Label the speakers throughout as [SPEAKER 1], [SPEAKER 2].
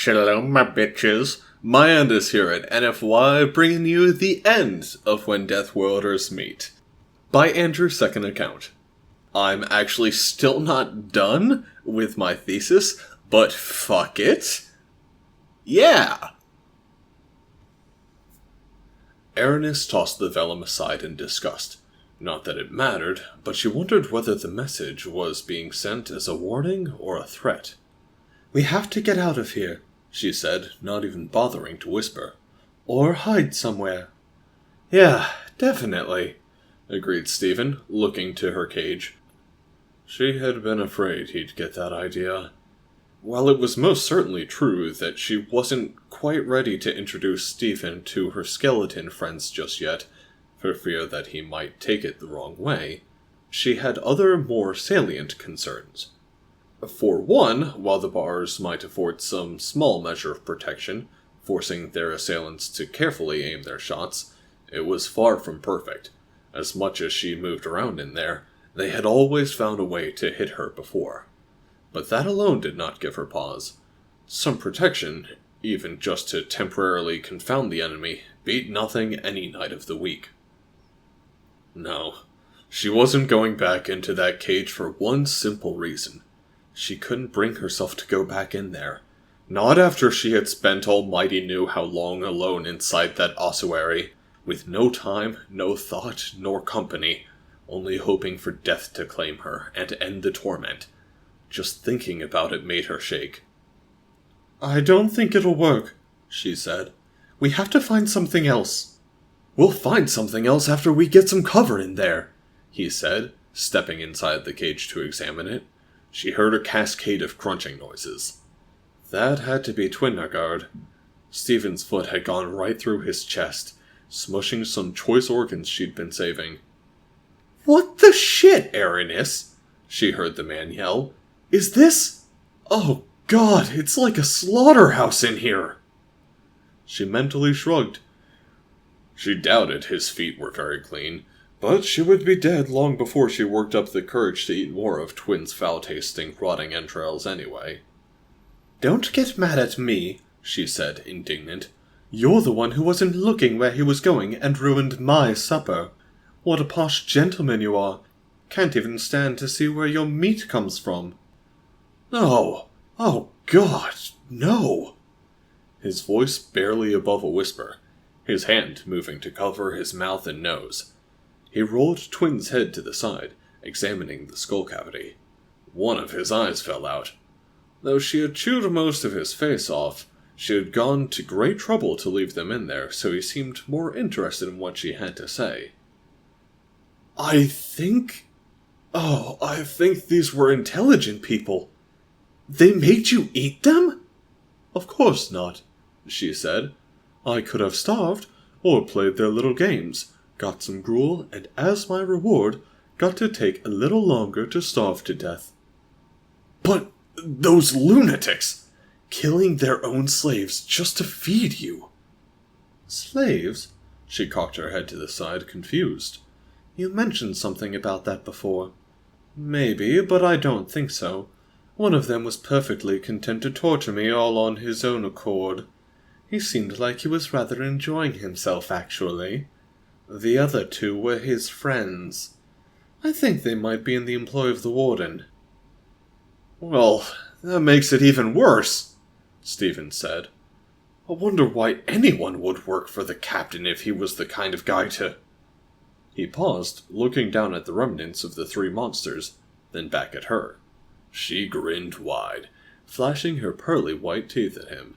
[SPEAKER 1] Shalom, my bitches. Myanda's here at NFY, bringing you the end of When Deathworlders Meet, by Andrew's second account. I'm actually still not done with my thesis, but fuck it. Yeah! Aranis tossed the vellum aside in disgust. Not that it mattered, but she wondered whether the message was being sent as a warning or a threat. "We have to get out of here," she said, not even bothering to whisper. "Or hide somewhere." "Yeah, definitely," agreed Stephen, looking to her cage. She had been afraid he'd get that idea. While it was most certainly true that she wasn't quite ready to introduce Stephen to her skeleton friends just yet, for fear that he might take it the wrong way, she had other more salient concerns. For one, while the bars might afford some small measure of protection, forcing their assailants to carefully aim their shots, it was far from perfect. As much as she moved around in there, they had always found a way to hit her before. But that alone did not give her pause. Some protection, even just to temporarily confound the enemy, beat nothing any night of the week. No, she wasn't going back into that cage for one simple reason. She couldn't bring herself to go back in there. Not after she had spent almighty knew how long alone inside that ossuary, with no time, no thought, nor company, only hoping for death to claim her and end the torment. Just thinking about it made her shake. "I don't think it'll work," she said. "We have to find something else." "We'll find something else after we get some cover in there," he said, stepping inside the cage to examine it. She heard a cascade of crunching noises. That had to be Twin-Nagard. Stephen's foot had gone right through his chest, smushing some choice organs she'd been saving. "What the shit, Aranis?" she heard the man yell. "Is this... Oh God, it's like a slaughterhouse in here!" She mentally shrugged. She doubted his feet were very clean, but she would be dead long before she worked up the courage to eat more of Twin's foul-tasting, rotting entrails anyway. "Don't get mad at me," she said, indignant. "You're the one who wasn't looking where he was going and ruined my supper. What a posh gentleman you are. Can't even stand to see where your meat comes from." "No! Oh, God, no!" His voice barely above a whisper, his hand moving to cover his mouth and nose. He rolled Twin's head to the side, examining the skull cavity. One of his eyes fell out. Though she had chewed most of his face off, she had gone to great trouble to leave them in there, so he seemed more interested in what she had to say. I think these were intelligent people. They made you eat them?" "Of course not," she said. "I could have starved, or played their little games, got some gruel, and as my reward, got to take a little longer to starve to death." "But those lunatics! Killing their own slaves just to feed you!" "Slaves?" She cocked her head to the side, confused. "You mentioned something about that before." "Maybe, but I don't think so. One of them was perfectly content to torture me all on his own accord. He seemed like he was rather enjoying himself, actually. The other two were his friends. I think they might be in the employ of the warden." "Well, that makes it even worse," Stephen said. "I wonder why anyone would work for the captain if he was the kind of guy to—" He paused, looking down at the remnants of the three monsters, then back at her. She grinned wide, flashing her pearly white teeth at him.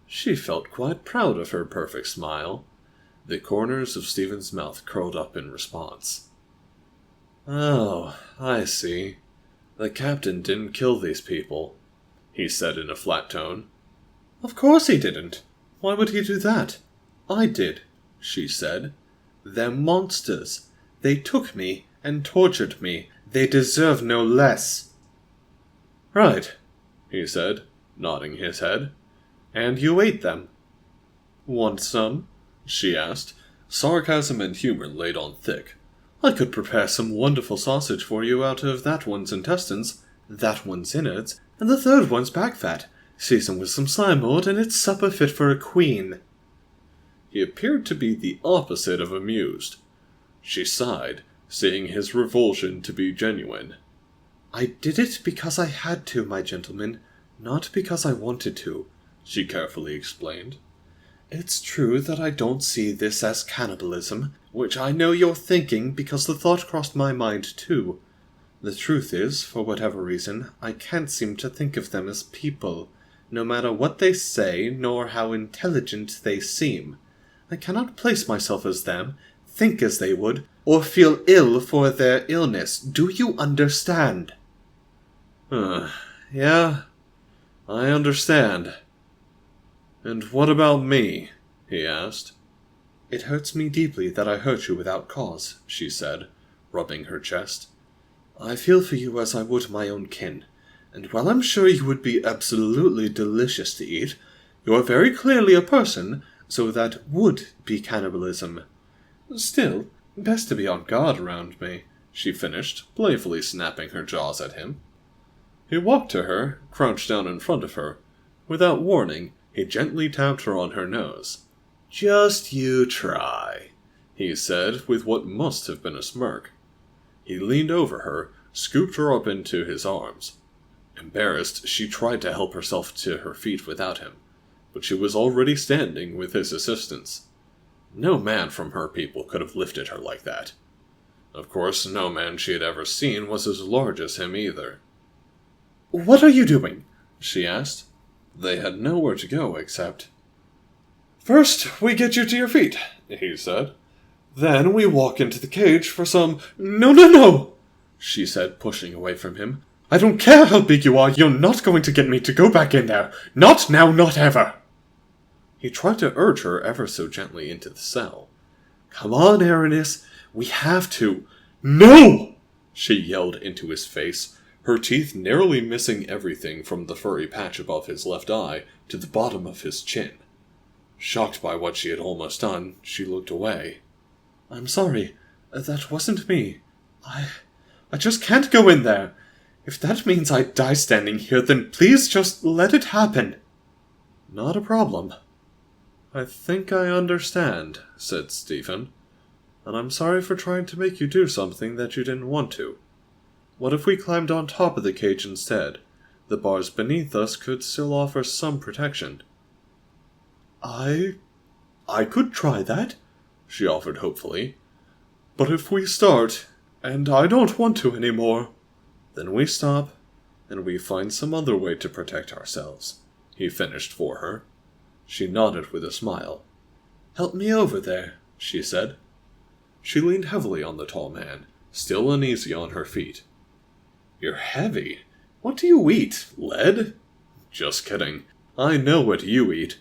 [SPEAKER 1] She felt quite proud of her perfect smile. The corners of Stephen's mouth curled up in response. "Oh, I see. The captain didn't kill these people," he said in a flat tone. "Of course he didn't. Why would he do that? I did," she said. "They're monsters. They took me and tortured me. They deserve no less." "Right," he said, nodding his head. "And you ate them." "Want some?" she asked, sarcasm and humor laid on thick. "I could prepare some wonderful sausage for you out of that one's intestines, that one's innards, and the third one's back fat. Season with some slime-mold, and it's supper fit for a queen. He appeared to be the opposite of amused. She sighed, seeing his revulsion to be genuine. I did it because I had to, my gentleman, not because I wanted to, she carefully explained. It's true that I don't see this as cannibalism, which I know you're thinking because the thought crossed my mind too. The truth is, for whatever reason, I can't seem to think of them as people, no matter what they say nor how intelligent they seem. I cannot place myself as them, think as they would, or feel ill for their illness. Do you understand? Yeah, I understand. And what about me? He asked. It hurts me deeply that I hurt you without cause, she said, rubbing her chest. I feel for you as I would my own kin, and while I'm sure you would be absolutely delicious to eat, you are very clearly a person, so that would be cannibalism. Still, best to be on guard around me, she finished, playfully snapping her jaws at him. He walked to her, crouched down in front of her. Without warning, he gently tapped her on her nose. Just you try, he said, with what must have been a smirk. He leaned over her, scooped her up into his arms. Embarrassed, she tried to help herself to her feet without him, but she was already standing with his assistance. No man from her people could have lifted her like that. Of course, no man she had ever seen was as large as him either. What are you doing? She asked. They had nowhere to go except... First, we get you to your feet, he said. Then we walk into the cage for some... No, she said, pushing away from him. I don't care how big you are, you're not going to get me to go back in there. Not now, not ever. He tried to urge her ever so gently into the cell. Come on, Aranis, we have to. No! She yelled into his face, her teeth narrowly missing everything from the furry patch above his left eye to the bottom of his chin. Shocked by what she had almost done, she looked away. I'm sorry, that wasn't me. I just can't go in there. If that means I die standing here, then please just let it happen. Not a problem. I think I understand, said Stephen. And I'm sorry for trying to make you do something that you didn't want to. What if we climbed on top of the cage instead? The bars beneath us could still offer some protection. I could try that, she offered hopefully. But if we start, and I don't want to anymore, then we stop, and we find some other way to protect ourselves, he finished for her. She nodded with a smile. Help me over there, she said. She leaned heavily on the tall man, still uneasy on her feet. You're heavy. What do you eat, lead? Just kidding. I know what you eat,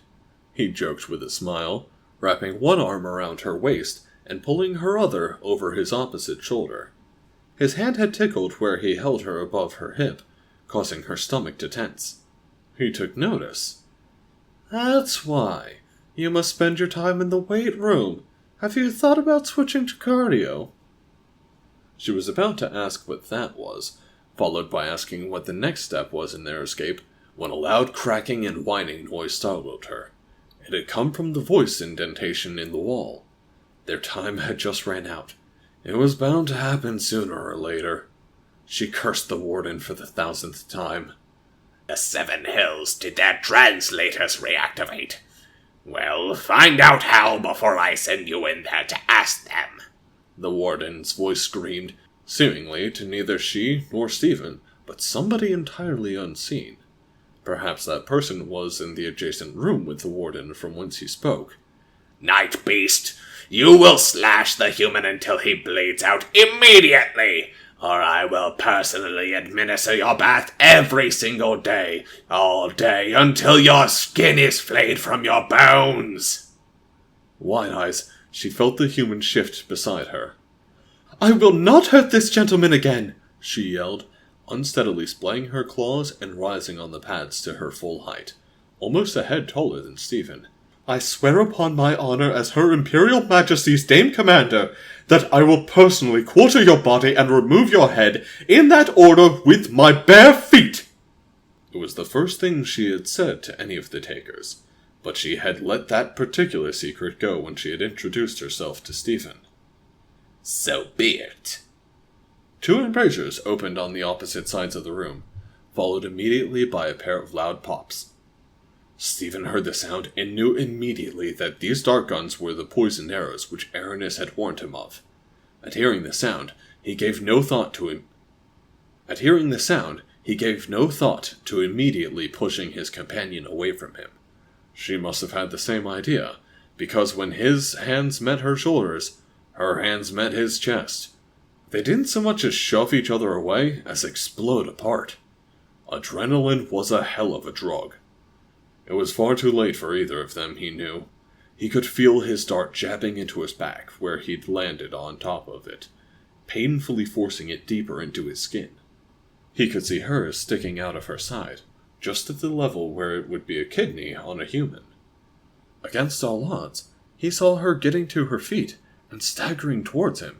[SPEAKER 1] he joked with a smile, wrapping one arm around her waist and pulling her other over his opposite shoulder. His hand had tickled where he held her above her hip, causing her stomach to tense. He took notice. That's why. You must spend your time in the weight room. Have you thought about switching to cardio? She was about to ask what that was, followed by asking what the next step was in their escape, when a loud cracking and whining noise startled her. It had come from the voice indentation in the wall. Their time had just ran out. It was bound to happen sooner or later. She cursed the warden for the 1,000th time. The 7 hills did their translators reactivate? Well, find out how before I send you in there to ask them, the warden's voice screamed, seemingly to neither she nor Stephen, but somebody entirely unseen. Perhaps that person was in the adjacent room with the warden from whence he spoke. Night Beast, you will slash the human until he bleeds out immediately, or I will personally administer your bath every single day, all day, until your skin is flayed from your bones. Wide-eyes, she felt the human shift beside her. I will not hurt this gentleman again, she yelled, unsteadily splaying her claws and rising on the pads to her full height, almost a head taller than Stephen. I swear upon my honor as Her Imperial Majesty's Dame Commander that I will personally quarter your body and remove your head in that order with my bare feet. It was the first thing she had said to any of the takers, but she had let that particular secret go when she had introduced herself to Stephen.
[SPEAKER 2] So be it.
[SPEAKER 1] Two embrasures opened on the opposite sides of the room, followed immediately by a pair of loud pops. Stephen heard the sound and knew immediately that these dart guns were the poisoned arrows which Aranis had warned him of. At hearing the sound, he gave no thought to immediately pushing his companion away from him. She must have had the same idea, because when his hands met her shoulders, her hands met his chest. They didn't so much as shove each other away as explode apart. Adrenaline was a hell of a drug. It was far too late for either of them, he knew. He could feel his dart jabbing into his back, where he'd landed on top of it, painfully forcing it deeper into his skin. He could see hers sticking out of her side, just at the level where it would be a kidney on a human. Against all odds, he saw her getting to her feet and staggering towards him.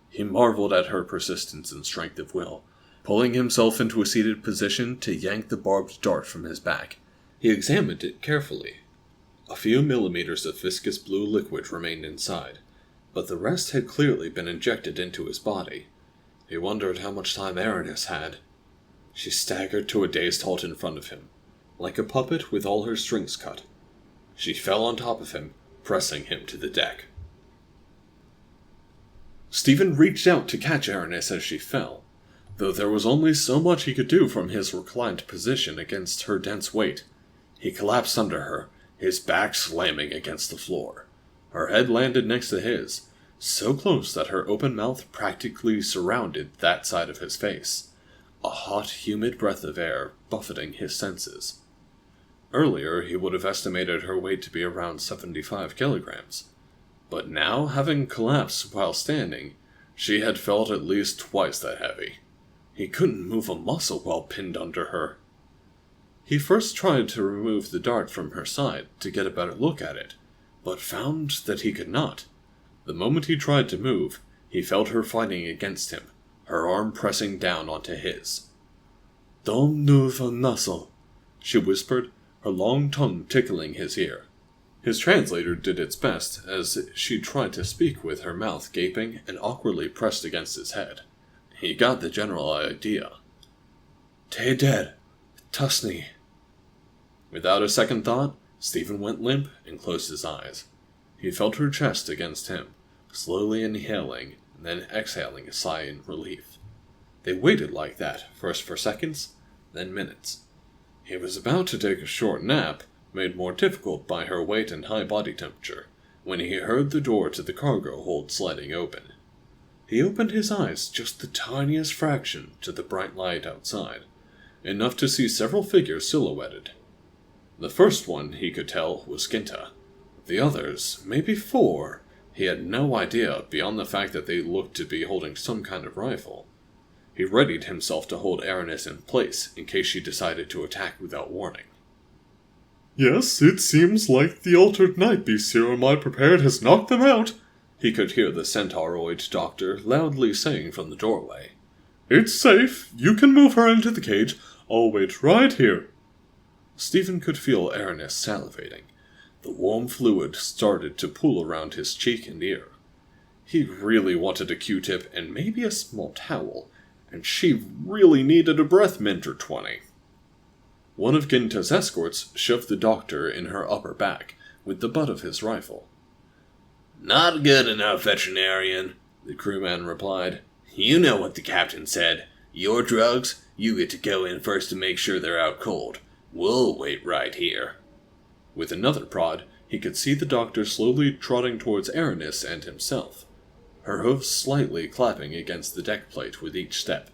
[SPEAKER 1] He marveled at her persistence and strength of will, pulling himself into a seated position to yank the barbed dart from his back. He examined it carefully. A few millimeters of viscous blue liquid remained inside, but the rest had clearly been injected into his body. He wondered how much time Aranis had. She staggered to a dazed halt in front of him, like a puppet with all her strings cut. She fell on top of him, pressing him to the deck. Stephen reached out to catch Aranis as she fell, though there was only so much he could do from his reclined position against her dense weight. He collapsed under her, his back slamming against the floor. Her head landed next to his, so close that her open mouth practically surrounded that side of his face, a hot, humid breath of air buffeting his senses. Earlier, he would have estimated her weight to be around 75 kilograms, but now, having collapsed while standing, she had felt at least twice that heavy. He couldn't move a muscle while pinned under her. He first tried to remove the dart from her side to get a better look at it, but found that he could not. The moment he tried to move, he felt her fighting against him, her arm pressing down onto his. "Don't move a muscle," she whispered, her long tongue tickling his ear. His translator did its best as she tried to speak with her mouth gaping and awkwardly pressed against his head. He got the general idea. "Tay dead. Tusney." Without a second thought, Stephen went limp and closed his eyes. He felt her chest against him, slowly inhaling and then exhaling a sigh in relief. They waited like that, first for seconds, then minutes. He was about to take a short nap, made more difficult by her weight and high body temperature, when he heard the door to the cargo hold sliding open. He opened his eyes just the tiniest fraction to the bright light outside, enough to see several figures silhouetted. The first one, he could tell, was Ginta. The others, maybe 4, he had no idea beyond the fact that they looked to be holding some kind of rifle. He readied himself to hold Aranis in place in case she decided to attack without warning.
[SPEAKER 3] "Yes, it seems like the altered night beast serum I prepared has knocked them out,"
[SPEAKER 1] he could hear the centauroid doctor loudly saying from the doorway.
[SPEAKER 3] "It's safe. You can move her into the cage. I'll wait right here."
[SPEAKER 1] Stephen could feel Aranis salivating. The warm fluid started to pool around his cheek and ear. He really wanted a Q-tip and maybe a small towel, and she really needed a breath mint or 20. One of Ginta's escorts shoved the doctor in her upper back with the butt of his rifle.
[SPEAKER 2] "Not good enough, veterinarian," the crewman replied. "You know what the captain said. Your drugs, you get to go in first to make sure they're out cold. We'll wait right here."
[SPEAKER 1] With another prod, he could see the doctor slowly trotting towards Aranis and himself, her hooves slightly clapping against the deck plate with each step.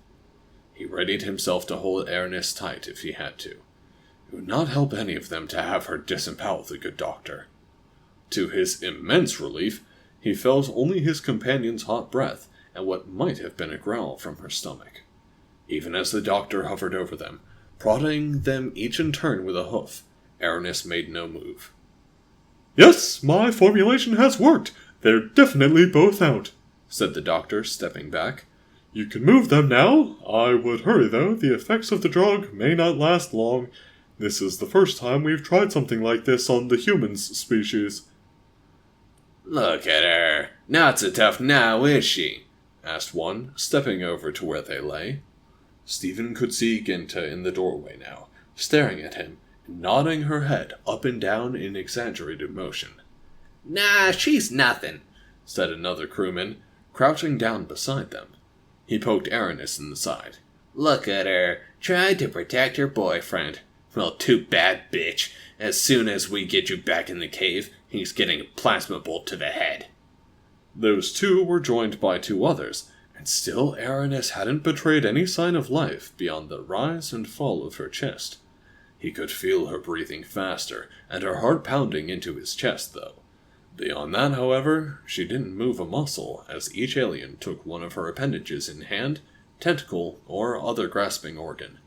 [SPEAKER 1] He readied himself to hold Aranis tight if he had to. It would not help any of them to have her disembowel the good doctor. To his immense relief, he felt only his companion's hot breath and what might have been a growl from her stomach. Even as the doctor hovered over them, prodding them each in turn with a hoof, Aranis made no move.
[SPEAKER 3] "Yes, my formulation has worked. They're definitely both out,"
[SPEAKER 1] said the doctor, stepping back.
[SPEAKER 3] You can move them now. I would hurry, though. The effects of the drug may not last long. This is the first time we've tried something like this on the humans species.
[SPEAKER 2] Look at her. Not so tough now, is she? Asked one, stepping over to where they lay.
[SPEAKER 1] Stephen could see Ginta in the doorway now, staring at him, and nodding her head up and down in exaggerated motion.
[SPEAKER 2] Nah, she's nothing,
[SPEAKER 1] said another crewman, crouching down beside them. He poked Aranis in the side.
[SPEAKER 2] Look at her, trying to protect her boyfriend. Well, too bad, bitch. As soon as we get you back in the cave, he's getting a plasma bolt to the head.
[SPEAKER 1] Those two were joined by two others, and still Aranis hadn't betrayed any sign of life beyond the rise and fall of her chest. He could feel her breathing faster, and her heart pounding into his chest, though. Beyond that, however, she didn't move a muscle as each alien took one of her appendages in hand, tentacle, or other grasping organ.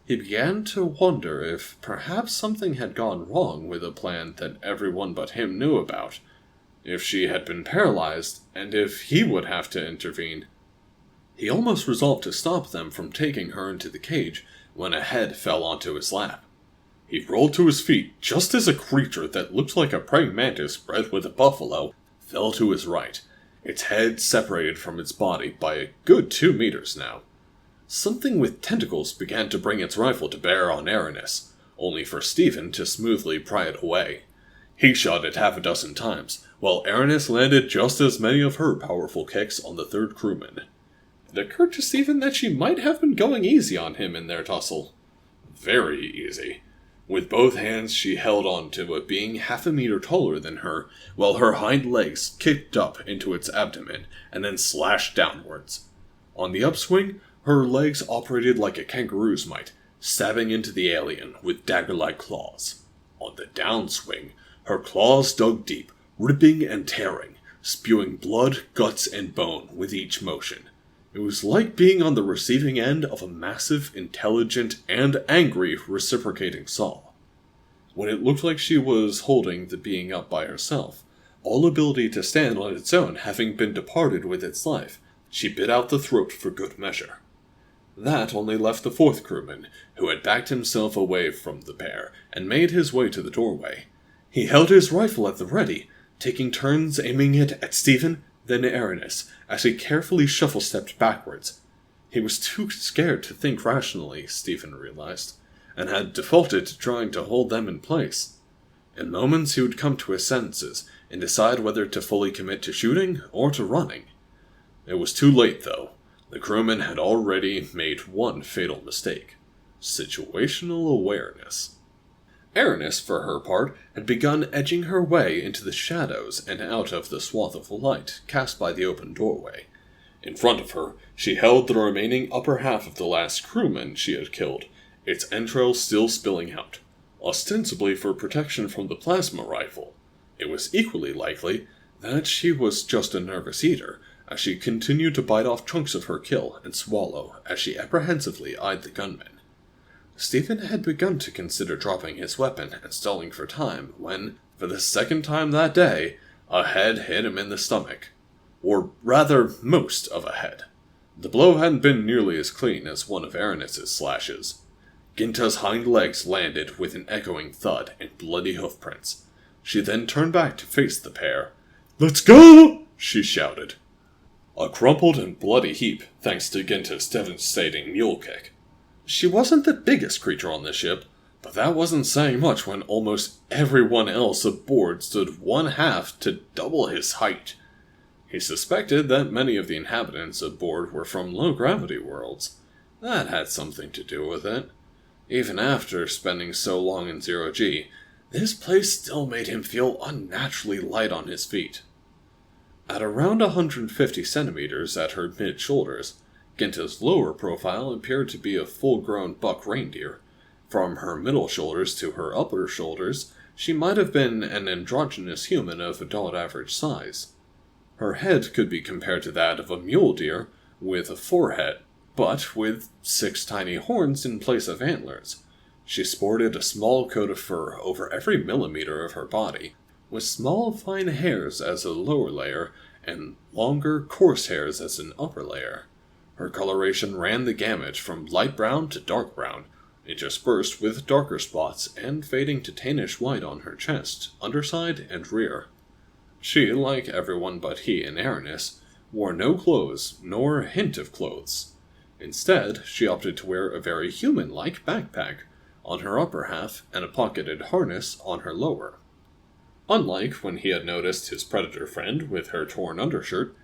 [SPEAKER 1] He began to wonder if perhaps something had gone wrong with a plan that everyone but him knew about, if she had been paralyzed, and if he would have to intervene. He almost resolved to stop them from taking her into the cage when a head fell onto his lap. He rolled to his feet just as a creature that looked like a praying mantis bred with a buffalo fell to his right, its head separated from its body by a good 2 meters now. Something with tentacles began to bring its rifle to bear on Aranis, only for Stephen to smoothly pry it away. He shot it 6 times, while Aranis landed just as many of her powerful kicks on the third crewman. It occurred to Stephen that she might have been going easy on him in their tussle. Very easy. With both hands she held on to a being 1/2 meter taller than her, while her hind legs kicked up into its abdomen and then slashed downwards. On the upswing, her legs operated like a kangaroo's might, stabbing into the alien with dagger-like claws. On the downswing, her claws dug deep, ripping and tearing, spewing blood, guts, and bone with each motion. It was like being on the receiving end of a massive, intelligent, and angry reciprocating saw. When it looked like she was holding the being up by herself, all ability to stand on its own having been departed with its life, she bit out the throat for good measure. That only left the fourth crewman, who had backed himself away from the pair and made his way to the doorway. He held his rifle at the ready, taking turns aiming it at Stephen, then Aranis, as he carefully shuffle-stepped backwards. He was too scared to think rationally, Stephen realized, and had defaulted to trying to hold them in place. In moments he would come to his senses and decide whether to fully commit to shooting or to running. It was too late, though. The crewman had already made one fatal mistake. Situational awareness. Aranis, for her part, had begun edging her way into the shadows and out of the swath of light cast by the open doorway. In front of her, she held the remaining upper half of the last crewman she had killed, its entrails still spilling out, ostensibly for protection from the plasma rifle. It was equally likely that she was just a nervous eater, as she continued to bite off chunks of her kill and swallow as she apprehensively eyed the gunman. Stephen had begun to consider dropping his weapon and stalling for time when, for the second time that day, a head hit him in the stomach. Or rather, most of a head. The blow hadn't been nearly as clean as one of Aranis' slashes. Ginta's hind legs landed with an echoing thud and bloody hoofprints. She then turned back to face the pair.
[SPEAKER 3] "Let's go!"
[SPEAKER 1] she shouted. A crumpled and bloody heap, thanks to Ginta's devastating mule kick. She wasn't the biggest creature on the ship, but that wasn't saying much when almost everyone else aboard stood 1/2 to double his height. He suspected that many of the inhabitants aboard were from low-gravity worlds. That had something to do with it. Even after spending so long in zero-G, this place still made him feel unnaturally light on his feet. At around 150 centimeters at her mid-shoulders, Ginta's lower profile appeared to be a full-grown buck reindeer. From her middle shoulders to her upper shoulders, she might have been an androgynous human of adult average size. Her head could be compared to that of a mule deer, with a forehead, but with 6 tiny horns in place of antlers. She sported a small coat of fur over every millimeter of her body, with small fine hairs as a lower layer, and longer, coarse hairs as an upper layer. Her coloration ran the gamut from light brown to dark brown, interspersed with darker spots and fading to tannish white on her chest, underside, and rear. She, like everyone but he and Aranis, wore no clothes, nor a hint of clothes. Instead, she opted to wear a very human-like backpack on her upper half and a pocketed harness on her lower. Unlike when he had noticed his predator friend with her torn undershirt,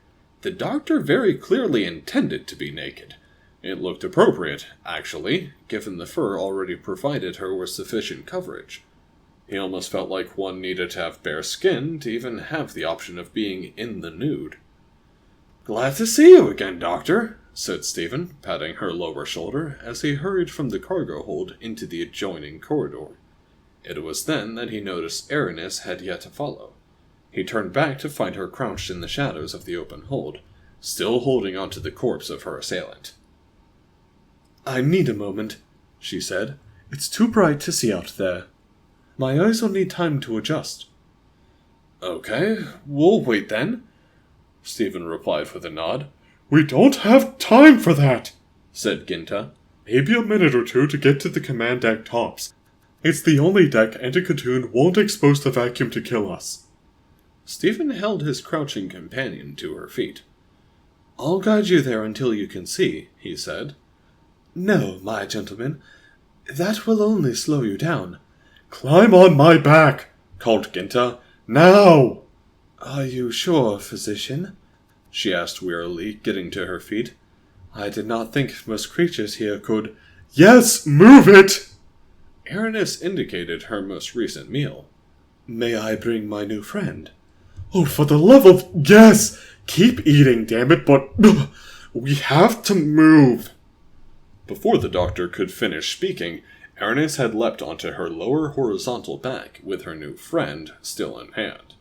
[SPEAKER 1] the doctor very clearly intended to be naked. It looked appropriate, actually, given the fur already provided her with sufficient coverage. He almost felt like one needed to have bare skin to even have the option of being in the nude. "Glad to see you again, Doctor," said Stephen, patting her lower shoulder as he hurried from the cargo hold into the adjoining corridor. It was then that he noticed Aranis had yet to follow. He turned back to find her crouched in the shadows of the open hold, still holding onto the corpse of her assailant.
[SPEAKER 3] "I need a moment," she said. "It's too bright to see out there. My eyes will need time to adjust."
[SPEAKER 1] "Okay, we'll wait then," Stephen replied with a nod.
[SPEAKER 3] "We don't have time for that,"
[SPEAKER 1] said Ginta.
[SPEAKER 3] "Maybe a minute or two to get to the command deck tops. It's the only deck Anticotoon won't expose the vacuum to kill us."
[SPEAKER 1] Stephen held his crouching companion to her feet.
[SPEAKER 3] "I'll guide you there until you can see," he said. "No, my gentleman. That will only slow you down." "Climb on my back," called Ginta. "Now!" "Are you sure, physician?" she asked wearily, getting to her feet. "I did not think most creatures here could—" "Yes, move it!"
[SPEAKER 1] Aranis indicated her most recent meal.
[SPEAKER 3] "May I bring my new friend?" "Oh, for the love of— Yes! Keep eating, damn it, but we have to move."
[SPEAKER 1] Before the doctor could finish speaking, Aranis had leapt onto her lower horizontal back with her new friend still in hand.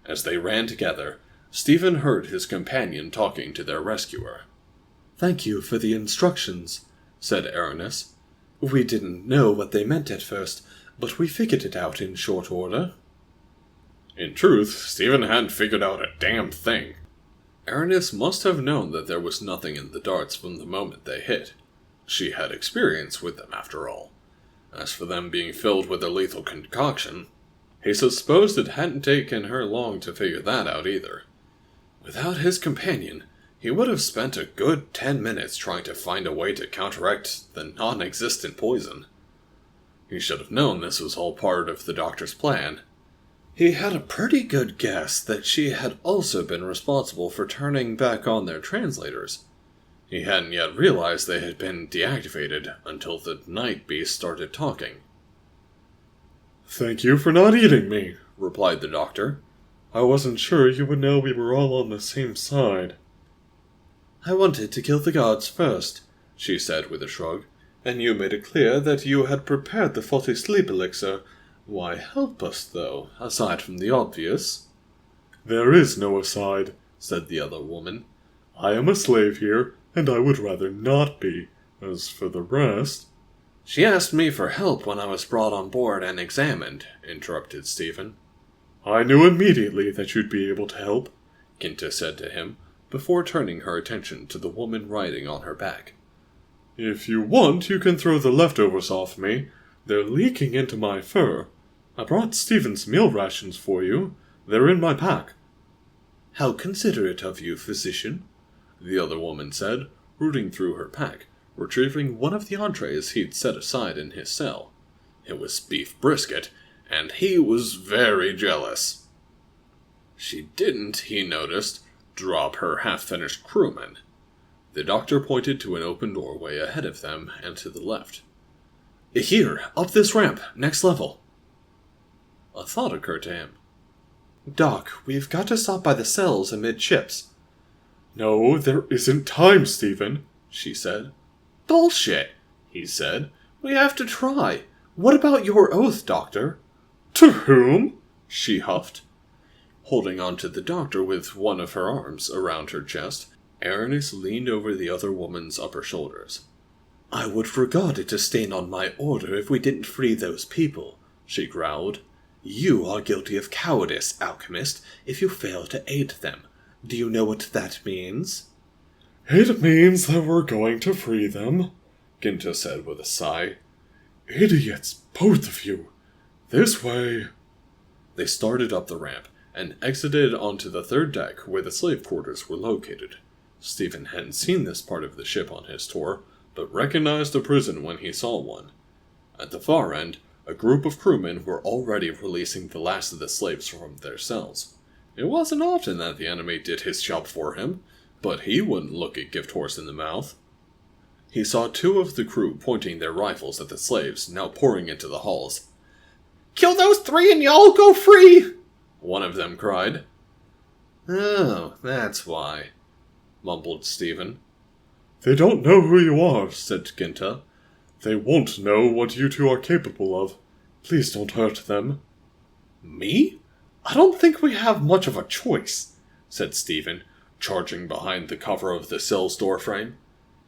[SPEAKER 1] As they ran together, Stephen heard his companion talking to their rescuer.
[SPEAKER 3] "Thank you for the instructions," said Aranis. "We didn't know what they meant at first, but we figured it out in short order."
[SPEAKER 1] In truth, Stephen hadn't figured out a damn thing. Aranis must have known that there was nothing in the darts from the moment they hit. She had experience with them, after all. As for them being filled with a lethal concoction, he supposed it hadn't taken her long to figure that out either. Without his companion, he would have spent a good 10 minutes trying to find a way to counteract the non-existent poison. He should have known this was all part of the doctor's plan. He had a pretty good guess that she had also been responsible for turning back on their translators. He hadn't yet realized they had been deactivated until the night beast started talking.
[SPEAKER 3] "Thank you for not eating me,"
[SPEAKER 1] replied the doctor.
[SPEAKER 3] "I wasn't sure you would know we were all on the same side." "I wanted to kill the guards first," she said with a shrug. "And you made it clear that you had prepared the faulty sleep elixir. Why help us, though, aside from the obvious?" "There is no aside," said the other woman. "I am a slave here, and I would rather not be. As for the rest—"
[SPEAKER 1] "She asked me for help when I was brought on board and examined," interrupted Stephen.
[SPEAKER 3] "I knew immediately that you'd be able to help,"
[SPEAKER 1] Ginta said to him, before turning her attention to the woman riding on her back.
[SPEAKER 3] "If you want, you can throw the leftovers off me. They're leaking into my fur. I brought Stephen's meal rations for you. They're in my pack."
[SPEAKER 1] "How considerate of you, physician," the other woman said, rooting through her pack, retrieving one of the entrees he'd set aside in his cell. It was beef brisket, and he was very jealous. She didn't, he noticed, drop her half-finished crewman. The doctor pointed to an open doorway ahead of them and to the left. "Here, up this ramp, next level." A thought occurred to him. "Doc, we've got to stop by the cells amidships."
[SPEAKER 3] "No, there isn't time, Stephen," she said.
[SPEAKER 1] "Bullshit," he said. "We have to try. What about your oath, Doctor?"
[SPEAKER 3] "To whom?"
[SPEAKER 1] she huffed. Holding on to the doctor with one of her arms around her chest, Aranis leaned over the other woman's upper shoulders. "I would regard it a stain on my order if we didn't free those people," she growled. "You are guilty of cowardice, alchemist, if you fail to aid them. Do you know what that means?"
[SPEAKER 3] It means that we're going to free them, Ginta said with a sigh. Idiots, both of you. This way. They started up the ramp and exited onto the third deck where the slave quarters were located. Stephen hadn't seen this part of the ship on his tour, but recognized a prison when he saw one. At the far end, a group of crewmen were already releasing the last of the slaves from their cells. It wasn't often that the enemy did his job for him, but he wouldn't look a gift horse in the mouth. He saw two of the crew pointing their rifles at the slaves, now pouring into the halls.
[SPEAKER 2] "Kill those 3 and y'all go free!"
[SPEAKER 1] one of them cried.
[SPEAKER 2] "Oh, that's why,"
[SPEAKER 1] mumbled Stephen.
[SPEAKER 3] They don't know who you are, said Ginta. They won't know what you two are capable of. Please don't hurt them.
[SPEAKER 1] Me? I don't think we have much of a choice, said Stephen, charging behind the cover of the cell's doorframe.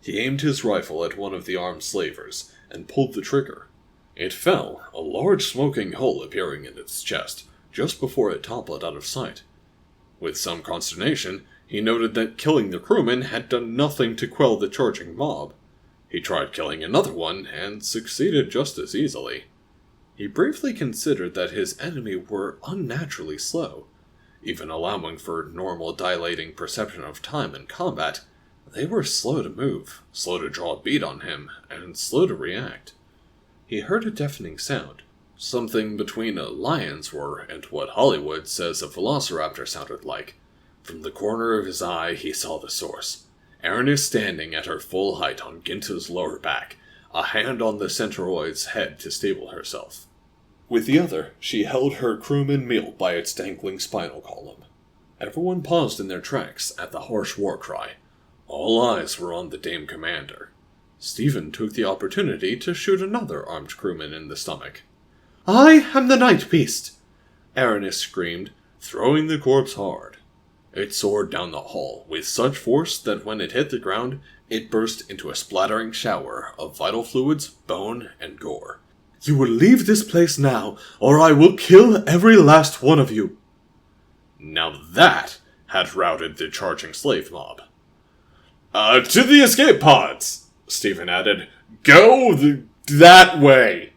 [SPEAKER 1] He aimed his rifle at one of the armed slavers and pulled the trigger. It fell, a large smoking hole appearing in its chest, just before it toppled out of sight. With some consternation, he noted that killing the crewman had done nothing to quell the charging mob. He tried killing another one, and succeeded just as easily. He briefly considered that his enemy were unnaturally slow. Even allowing for normal dilating perception of time in combat, they were slow to move, slow to draw a bead on him, and slow to react. He heard a deafening sound, something between a lion's roar and what Hollywood says a velociraptor sounded like. From the corner of his eye, he saw the source. Erin is standing at her full height on Ginta's lower back, a hand on the Centaurioid's head to stable herself. With the other, she held her crewman meal by its dangling spinal column. Everyone paused in their tracks at the harsh war cry. All eyes were on the Dame Commander. Stephen took the opportunity to shoot another armed crewman in the stomach. "I am the Night Beast!" Aranis screamed, throwing the corpse hard. It soared down the hall with such force that when it hit the ground, it burst into a splattering shower of vital fluids, bone, and gore. "You will leave this place now, or I will kill every last one of you!" Now that had routed the charging slave mob. To the escape pods!" Stephen added. "Go that way!"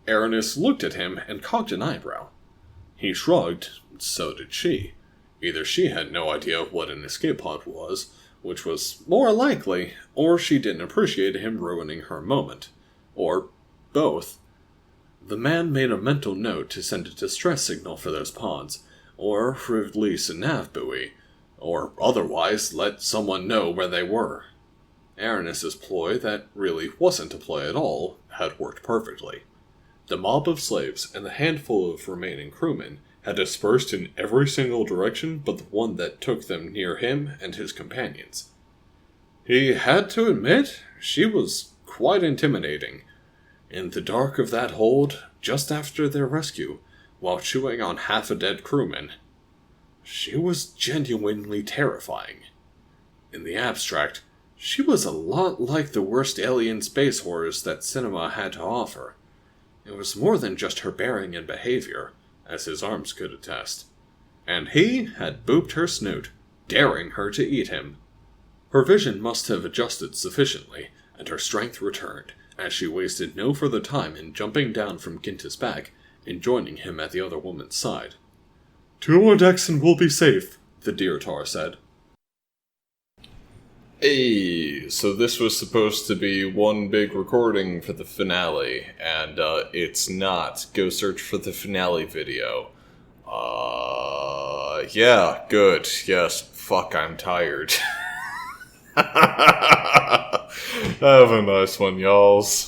[SPEAKER 1] Aranis looked at him and cocked an eyebrow. He shrugged, so did she. Either she had no idea what an escape pod was, which was more likely, or she didn't appreciate him ruining her moment. Or both. The man made a mental note to send a distress signal for those pods, or release a nav buoy, or otherwise let someone know where they were. Aranis's ploy, that really wasn't a ploy at all, had worked perfectly. The mob of slaves and the handful of remaining crewmen had dispersed in every single direction but the one that took them near him and his companions. He had to admit, she was quite intimidating. In the dark of that hold, just after their rescue, while chewing on half a dead crewman, she was genuinely terrifying. In the abstract, she was a lot like the worst alien space horrors that cinema had to offer. It was more than just her bearing and behavior, as his arms could attest. And he had booped her snoot, daring her to eat him. Her vision must have adjusted sufficiently, and her strength returned, as she wasted no further time in jumping down from Ginta's back and joining him at the other woman's side. "2 more decks and we'll be safe," the Deertar said. Hey, so this was supposed to be one big recording for the finale, and it's not. Go search for the finale video. Yeah, good. Yes, fuck, I'm tired. Have a nice one, y'alls.